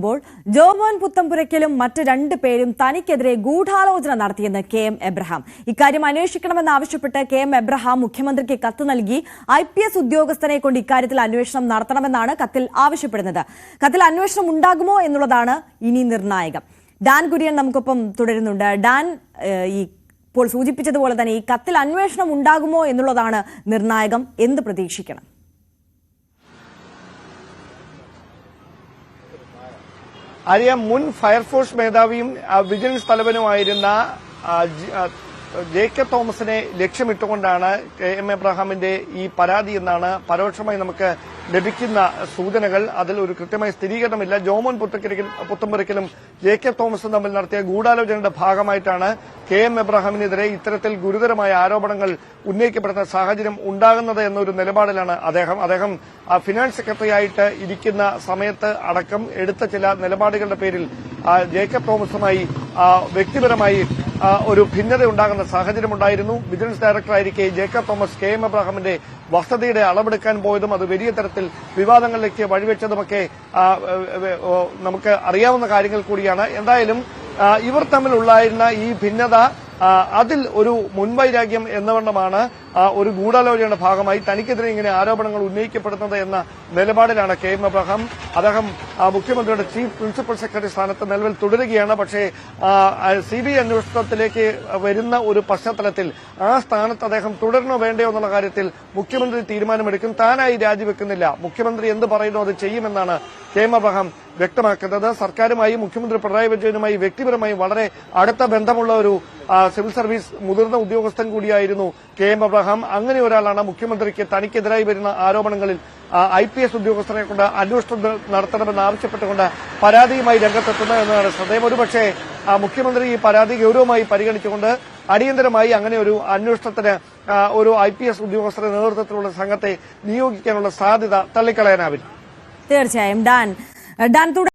തുടരുമ്പോൾ ജോമോൻ പുത്തമ്പുരയ്ക്കലും മറ്റ് 2 പേരും തനിക്കെതിരെ ഗൂഢാലോചന നടത്തിയെന്ന് കെ.എം. എബ്രഹാം. ഇക്കാര്യം അന്വേഷിക്കണമെന്നാവശ്യപ്പെട്ട് കെ.എം. എബ്രഹാം മുഖ്യമന്ത്രിക്ക് കത്ത് നൽകി. IPS ഉദ്യോഗസ്ഥനെ കൊണ്ട് ഇക്കാര്യത്തിൽ അന്വേഷണം നടത്തണമെന്നാണ് കത്തിൽ ആവശ്യപ്പെടുന്നത്. കത്തിൽ അന്വേഷണം ഉണ്ടാകുമോ എന്നുള്ളതാണ് ഇനി നിർണായകം. ഡാൻ കുര്യൻ നമുക്കൊപ്പം തുടരുന്നുണ്ട്. ഡാൻ, ഇപ്പോൾ സൂചിപ്പിച്ചതുപോലെ തന്നെ ഈ കത്തിൽ അന്വേഷണം ഉണ്ടാകുമോ എന്നുള്ളതാണ് നിർണായകം. എന്ത് പ്രതീക്ഷിക്കണം? അറിയാം, മുൻ ഫയർഫോഴ്സ് മേധാവിയും വിജിലൻസ് തലവനുമായിരുന്ന ജേക്കബ് തോമസിനെ ലക്ഷ്യമിട്ടുകൊണ്ടാണ് കെ.എം. എബ്രഹാമിന്റെ ഈ പരാതി എന്നാണ് പരോക്ഷമായി നമുക്ക് ലഭിക്കുന്ന സൂചനകൾ. അതിൽ ഒരു കൃത്യമായ സ്ഥിരീകരണമില്ല. ജോമോൻ പുത്തമ്പുരയ്ക്കലും ജേക്കബ് തോമസും തമ്മിൽ നടത്തിയ ഗൂഢാലോചനയുടെ ഭാഗമായിട്ടാണ് കെ.എം. എബ്രഹാമിനെതിരെ ഇത്തരത്തിൽ ഗുരുതരമായ ആരോപണങ്ങൾ ഉന്നയിക്കപ്പെടുന്ന സാഹചര്യം ഉണ്ടാകുന്നത് എന്നൊരു നിലപാടിലാണ് അദ്ദേഹം ഫിനാൻസ് സെക്രട്ടറിയായിട്ട് ഇരിക്കുന്ന സമയത്ത് അടക്കം എടുത്ത ചില നിലപാടുകളുടെ പേരിൽ ജേക്കബ് തോമസുമായി വ്യക്തിപരമായി ഒരു ഭിന്നത ഉണ്ടാകുന്ന സാഹചര്യമുണ്ടായിരുന്നു. വിജിലൻസ് ഡയറക്ടറായിരിക്കെ ജേക്കബ് തോമസ് കെ.എം. എബ്രഹാമിന്റെ വസതിയുടെ അളവെടുക്കാൻ പോയതും അത് വലിയ തരത്തിൽ വിവാദങ്ങളിലേക്ക് വഴിവെച്ചതുമൊക്കെ നമുക്ക് അറിയാവുന്ന കാര്യങ്ങൾ കൂടിയാണ്. എന്തായാലും ഇവർ തമ്മിലുണ്ടായിരുന്ന ഈ ഭിന്നത അതിൽ ഒരു മുൻവൈരാഗ്യം എന്നവണ്ണമാണ് ഒരു ഗൂഢാലോചനയുടെ ഭാഗമായി തനിക്കെതിരെ ഇങ്ങനെ ആരോപണങ്ങൾ ഉന്നയിക്കപ്പെടുന്നത് എന്ന നിലപാടിലാണ് കെ.എം. എബ്രഹാം. അദ്ദേഹം മുഖ്യമന്ത്രിയുടെ ചീഫ് പ്രിൻസിപ്പൽ സെക്രട്ടറി സ്ഥാനത്ത് നിലവിൽ തുടരുകയാണ്. പക്ഷേ CBI അന്വേഷണത്തിലേക്ക് വരുന്ന ഒരു പശ്ചാത്തലത്തിൽ ആ സ്ഥാനത്ത് അദ്ദേഹം തുടരണോ വേണ്ടയോ എന്നുള്ള കാര്യത്തിൽ മുഖ്യമന്ത്രി തീരുമാനമെടുക്കും. താനായി രാജിവെക്കുന്നില്ല. മുഖ്യമന്ത്രി എന്ത് പറയുന്നോ അത് ചെയ്യുമെന്നാണ് കെ.എം. എബ്രഹാം വ്യക്തമാക്കുന്നത്. സർക്കാരുമായി മുഖ്യമന്ത്രി പിണറായി വിജയനുമായി വ്യക്തിപരമായി വളരെ അടുത്ത ബന്ധമുള്ള ഒരു സിവിൽ സർവീസ് മുതിർന്ന ഉദ്യോഗസ്ഥൻ കൂടിയായിരുന്നു കെ.എം. എബ്രഹാം. അങ്ങനെ ഒരാളാണ് മുഖ്യമന്ത്രിക്ക് തനിക്കെതിരായി വരുന്ന ആരോപണങ്ങളിൽ IPS ഉദ്യോഗസ്ഥരെ കൊണ്ട് അന്വേഷണം നടത്തണമെന്ന് ആവശ്യപ്പെട്ടുകൊണ്ട് പരാതിയുമായി രംഗത്തെത്തുന്നത് എന്നതാണ് ശ്രദ്ധേയം. ഒരുപക്ഷെ മുഖ്യമന്ത്രി ഈ പരാതി ഗൌരവമായി പരിഗണിച്ചുകൊണ്ട് അടിയന്തരമായി അങ്ങനെ ഒരു അന്വേഷണത്തിന് ഒരു IPS ഉദ്യോഗസ്ഥരുടെ നേതൃത്വത്തിലുള്ള സംഘത്തെ നിയോഗിക്കാനുള്ള സാധ്യത തള്ളിക്കളയാനാവില്ല. തീർച്ചയായും. ഡാൻ